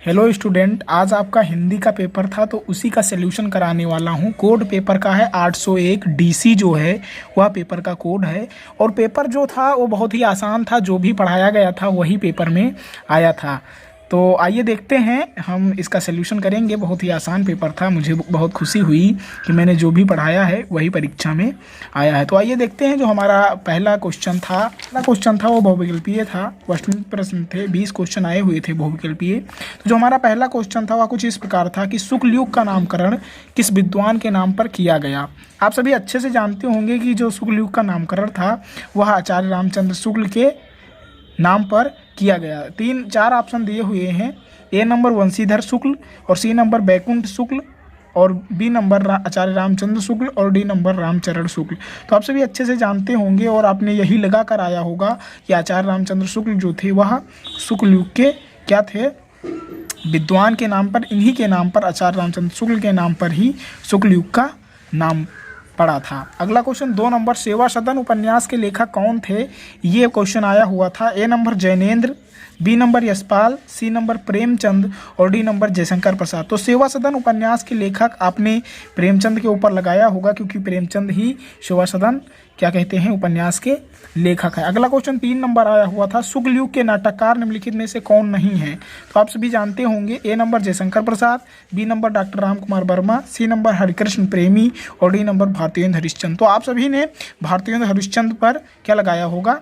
Hello student, आज आपका हिंदी का पेपर था तो उसी का सलूशन कराने वाला हूँ। कोड पेपर का है 801 डीसी जो है वह पेपर का कोड है। और पेपर जो था वो बहुत ही आसान था, जो भी पढ़ाया गया था वही पेपर में आया था। तो आइए देखते हैं, हम इसका सलूशन करेंगे। बहुत ही आसान पेपर था, मुझे बहुत खुशी हुई कि मैंने जो भी पढ़ाया है वही परीक्षा में आया है। तो आइए देखते हैं। जो हमारा पहला क्वेश्चन था वो बहुविकल्पीय था। 25 प्रश्न थे, 20 क्वेश्चन आए हुए थे बहुविकल्पीय। तो जो हमारा पहला क्वेश्चन था वह कुछ इस प्रकार था कि शुक्ल युग का नामकरण किस विद्वान के नाम पर किया गया। आप सभी अच्छे से जानते होंगे कि जो शुक्ल युग का नामकरण था वह आचार्य रामचंद्र शुक्ल के नाम पर किया गया। 3-4 ऑप्शन दिए हुए हैं। ए नंबर वंशीधर शुक्ल, और सी नंबर बैकुंठ शुक्ल, और बी नंबर आचार्य रामचंद्र शुक्ल, और डी नंबर रामचरण शुक्ल। तो आप सभी अच्छे से जानते होंगे और आपने यही लगा कर आया होगा कि आचार्य रामचंद्र शुक्ल जो थे वह शुक्ल युग के क्या थे, विद्वान के नाम पर, इन्हीं के नाम पर, आचार्य रामचंद्र शुक्ल के नाम पर ही शुक्ल युग का नाम पड़ा था। अगला क्वेश्चन 2 नंबर, सेवा सदन उपन्यास के लेखक कौन थे, ये क्वेश्चन आया हुआ था। A number Jainendra, B number Yashpal, C number Premchand, और डी नंबर जयशंकर प्रसाद। तो सेवा सदन उपन्यास के लेखक आपने प्रेमचंद के ऊपर लगाया होगा, क्योंकि प्रेमचंद ही सेवा सदन क्या कहते हैं उपन्यास के लेखक है। अगला क्वेश्चन 3 नंबर आया हुआ था, शुक्ल युग के नाटककार निम्नलिखित में से कौन नहीं है। तो आप सभी जानते होंगे। A number Jaishankar Prasad, B number doctor Ram Kumar Verma, C number Harikrishna Premi, और डी नंबर भारतेंद्र हरिश्चंद्र। तो आप सभी ने भारतेंद्र हरिश्चंद्र पर क्या लगाया होगा,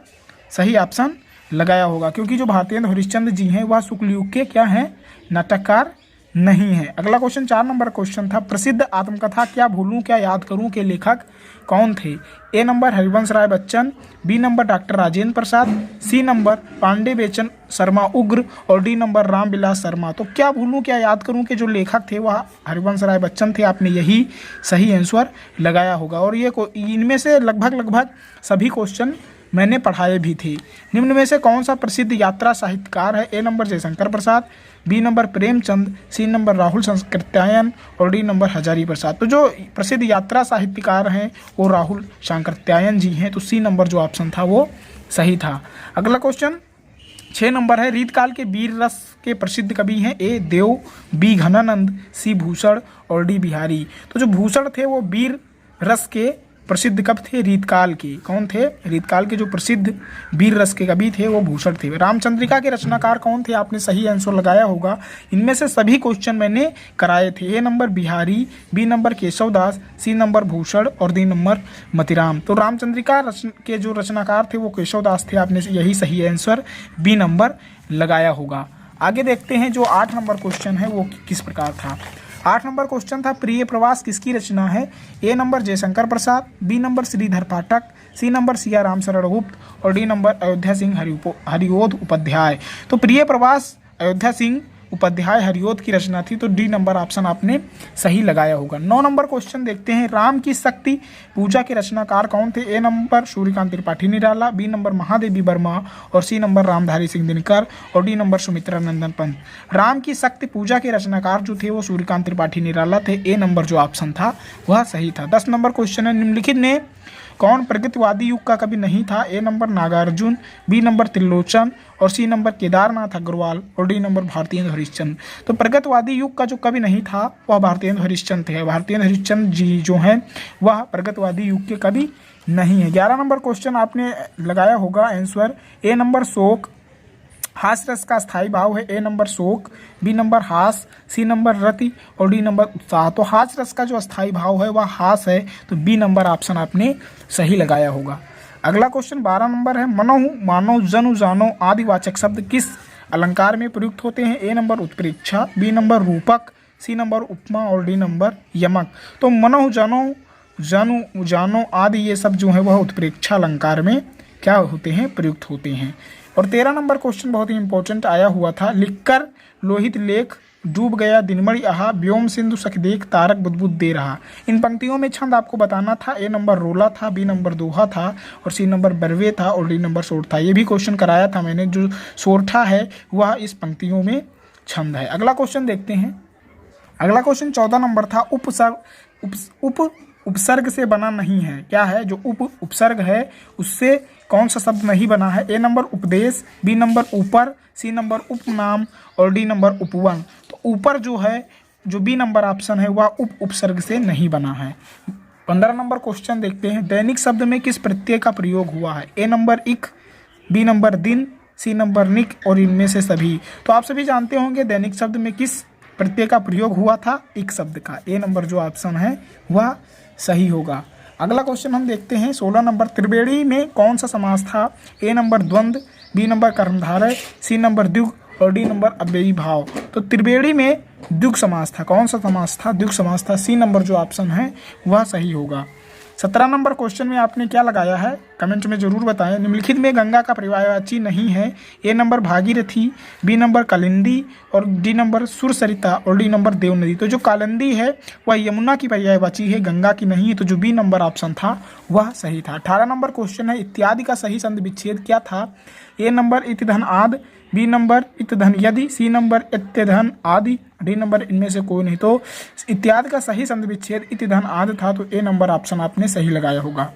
सही ऑप्शन लगाया होगा, क्योंकि जो भारतेंद्र हरिश्चंद्र जी हैं वह शुक्ल युग के क्या हैं, नाटककार नहीं है। अगला क्वेश्चन 4 नंबर क्वेश्चन था, प्रसिद्ध आत्मकथा क्या भूलूं क्या याद करूं के लेखक कौन थे। A number Harivansh Rai Bachchan, B number doctor Rajendra Prasad, C number Pandey Bechan Sharma उग्र, और डी नंबर रामविलास शर्मा। तो क्या भूलूं क्या याद करूं के जो लेखक थे वह हरिवंश राय बच्चन थे। आपने यही सही आंसर लगाया होगा। और ये इनमें से लगभग सभी क्वेश्चन मैंने पढ़ाए भी थे। निम्न में से कौन सा प्रसिद्ध यात्रा साहित्यकार है। A number Jaishankar Prasad, B number Premchand, C number Rahul Sankrityayan, और डी नंबर हजारी प्रसाद। तो जो प्रसिद्ध यात्रा साहित्यकार हैं वो राहुल सांकृत्यायन जी हैं। तो सी नंबर जो ऑप्शन था वो सही था। अगला क्वेश्चन 6 नंबर है, रीतकाल के वीर रस के प्रसिद्ध कवि हैं। ए देव, बी घनानंद, सी भूषण, और डी बिहारी। तो जो भूषण थे वो वीर रस के प्रसिद्ध कवि थे। रीतकाल के कौन थे, रीतकाल के जो प्रसिद्ध वीर रस के कवि थे वो भूषण थे। रामचंद्रिका के रचनाकार कौन थे, आपने सही आंसर लगाया होगा। इनमें से सभी क्वेश्चन मैंने कराए थे। A number Bihari, B number Keshavdas, C number Bhushan, और डी नंबर मतिराम। तो रामचंद्रिका के जो रचनाकार थे वो केशवदास थे। आपने यही सही आंसर बी नंबर लगाया होगा। आगे देखते हैं जो 8 नंबर क्वेश्चन है वो किस प्रकार था। 8 नंबर क्वेश्चन था, प्रिय प्रवास किसकी रचना है। A number Jaishankar Prasad, B number Shridhar Pathak, C number Siya Ram Sharan Gupt, और डी नंबर अयोध्या सिंह हरिओध उपाध्याय। तो प्रिय प्रवास अयोध्या सिंह उपाध्याय हरिओध की रचना थी। तो डी नंबर ऑप्शन आपने सही लगाया होगा। 9 नंबर क्वेश्चन देखते हैं, राम की शक्ति पूजा के रचनाकार कौन थे। A number Suryakant Tripathi Nirala, B number Mahadevi Verma, और सी नंबर रामधारी सिंह दिनकर, और डी नंबर सुमित्रा नंदन पंत। राम की शक्ति पूजा के रचनाकार जो थे वो सूर्यकांत त्रिपाठी निराला थे। ए नंबर जो ऑप्शन था वह सही था। 10 नंबर क्वेश्चन है, निम्नलिखित ने कौन प्रगतिवादी युग का कवि नहीं था। A number Nagarjun, B number Trilochan, और सी नंबर केदारनाथ अग्रवाल, और डी नंबर भारतेंद्र हरिश्चंद्र। तो प्रगतिवादी युग का जो कवि नहीं था वह भारतेंद्र हरिश्चंद्र थे। भारतेंद्र हरिश्चंद्र जी जो हैं वह प्रगतिवादी युग के कवि नहीं है। 11 नंबर क्वेश्चन आपने लगाया होगा आंसर। ए नंबर शोक, हास रस का स्थायी भाव है। ए नंबर शोक, बी नंबर हास, सी नंबर रति, और डी नंबर उत्साह। तो हास रस का जो स्थायी भाव है वह हास है। तो बी नंबर ऑप्शन आपने सही लगाया होगा। अगला क्वेश्चन 12 नंबर है, मनहु मानो जनु जानो आदिवाचक शब्द किस अलंकार में प्रयुक्त होते हैं। ए नंबर उत्प्रेक्षा, बी नंबर रूपक, सी नंबर उपमा, और डी नंबर यमक। तो मनहु जानो जनु जानो आदि ये सब जो है वह उत्प्रेक्षा अलंकार में क्या होते हैं, प्रयुक्त होते हैं। और 13 नंबर क्वेश्चन बहुत ही इंपॉर्टेंट आया हुआ था, लिखकर लोहित लेख डूब गया दिनमणि आहा, व्योम सिंधु सखदेख तारक बुदबुद दे रहा। इन पंक्तियों में छंद आपको बताना था। ए नंबर रोला था, बी नंबर दोहा था, और सी नंबर बरवे था, और डी नंबर सोठ था। ये भी क्वेश्चन कराया था मैंने। जो सोठा है वह इस पंक्तियों में छंद है। अगला क्वेश्चन देखते हैं। अगला क्वेश्चन 14 नंबर था, उपसर्ग से बना नहीं है। क्या है? जो उपसर्ग है उससे कौन सा शब्द नहीं बना है? ए नंबर उपदेश, बी नंबर ऊपर, सी नंबर उपनाम और डी नंबर उपवन। तो ऊपर जो है, जो बी नंबर ऑप्शन है वह उपसर्ग से नहीं बना है। 15 नंबर क्वेश्चन देखते हैं। दैनिक शब्द में किस प्रत्यय का प्रयोग हुआ है? ए नंबर इक, बी नंबर दिन, सी नंबर निक और इनमें से सभी। तो आप सभी जानते होंगे दैनिक शब्द में किस प्रत्यय का प्रयोग हुआ था? इक शब्द का। ए नंबर जो ऑप्शन है वह सही होगा। अगला क्वेश्चन हम देखते हैं 16 नंबर। त्रिवेणी में कौन सा समास था? ए नंबर द्वंद्व, बी नंबर कर्मधारय, सी नंबर द्विगु और डी नंबर अव्ययी भाव। तो त्रिवेणी में द्विगु समास था। कौन सा समास था? द्विगु समास था। सी नंबर जो ऑप्शन है वह सही होगा। 17 नंबर क्वेश्चन में आपने क्या लगाया है? कमेंट में जरूर बताएं। निम्नलिखित में गंगा का पर्यायवाची नहीं है। A number Bhagirathi, B number Kalindi और डी नंबर सुरसरिता और डी नंबर देवनदी। तो जो कालिंदी है वह यमुना की पर्यायवाची है, गंगा की नहीं है। तो जो बी नंबर ऑप्शन था वह सही था। 18 नंबर क्वेश्चन है। इत्यादि का सही संधि विच्छेद क्या था? ए नंबर इति धन आद, बी नंबर इत धन यदि, सी नंबर इत्य धन आदि, डी नंबर इनमें से कोई नहीं। तो इत्यादि का सही संधि विच्छेद इति धन आदि था। तो ए नंबर ऑप्शन आपने सही लगाया होगा।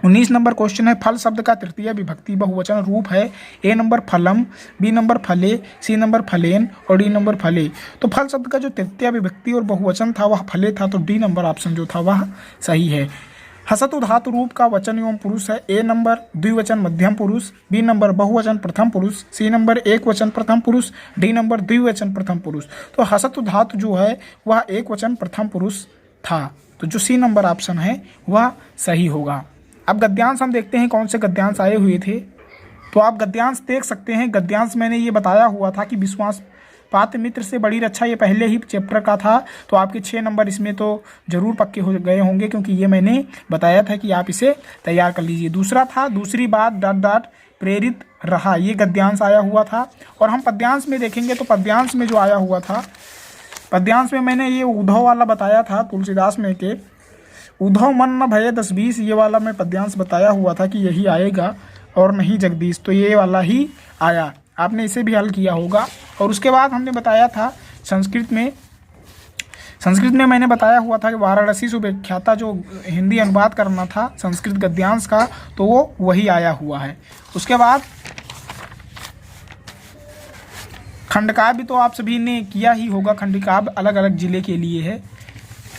19 नंबर क्वेश्चन है। फल शब्द का तृतीय विभक्ति बहुवचन रूप है। ए नंबर फलम, बी नंबर फले, सी नंबर फलेन और डी नंबर फले। तो फल शब्द का जो तृतीय विभक्ति और बहुवचन था वह फले था। तो डी नंबर ऑप्शन जो था वह सही है। हसतु धातु रूप का वचन एवं पुरुष है। ए नंबर द्विवचन मध्यम पुरुष, बी नंबर बहुवचन प्रथम पुरुष, सी नंबर एक वचन प्रथम पुरुष, डी नंबर द्विवचन प्रथम पुरुष। तो हसतु धातु जो है वह एक वचन प्रथम पुरुष था। तो जो सी नंबर ऑप्शन है वह सही होगा। अब गद्यांश हम देखते हैं कौन से गद्यांश आए हुए थे। तो आप गद्यांश देख सकते हैं। गद्यांश मैंने ये बताया हुआ था कि विश्वास पात्र मित्र से बड़ी रक्षा, ये पहले ही चैप्टर का था। तो आपके 6 नंबर इसमें तो जरूर पक्के हो गए होंगे, क्योंकि ये मैंने बताया था कि आप इसे तैयार कर लीजिए। दूसरा था दूसरी बात डॉट डॉट प्रेरित रहा, ये गद्यांश आया हुआ था। और हम पद्यांश में देखेंगे तो पद्यांश में जो आया हुआ था, पद्यांश में मैंने ये उद्धव वाला बताया था तुलसीदास में के उद्धव मन न भये 10-20, ये वाला मैं पद्यांश बताया हुआ था कि यही आएगा और नहीं जगदीश। तो ये वाला ही आया, आपने इसे भी हल किया होगा। और उसके बाद हमने बताया था संस्कृत में मैंने बताया हुआ था कि वाराणसी सुव्याख्याता जो हिंदी अनुवाद करना था संस्कृत गद्यांश का, तो वो वही आया हुआ है। उसके बाद खंडकाव्य भी तो आप सभी ने किया ही होगा, खंडकाव्य अलग अलग जिले के लिए है।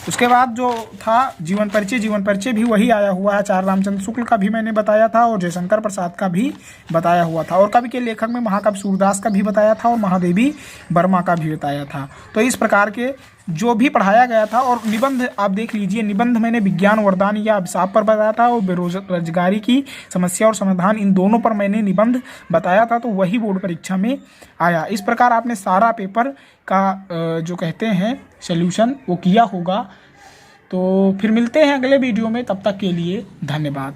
उसके बाद जो था जीवन परिचय भी वही आया हुआ है। आचार्य रामचंद्र शुक्ल का भी मैंने बताया था और जयशंकर प्रसाद का भी बताया हुआ था। और कवि के लेखक में महाकवि सूरदास का भी बताया था और महादेवी वर्मा का भी बताया था। तो इस प्रकार के जो भी पढ़ाया गया था। और निबंध आप देख लीजिए, निबंध मैंने विज्ञान वरदान या अभिशाप पर बताया था और बेरोजगारी की समस्या और समाधान, इन दोनों पर मैंने निबंध बताया था। तो वही बोर्ड परीक्षा में आया। इस प्रकार आपने सारा पेपर का जो कहते हैं सॉल्यूशन वो किया होगा। तो फिर मिलते हैं अगले वीडियो में, तब तक के लिए धन्यवाद।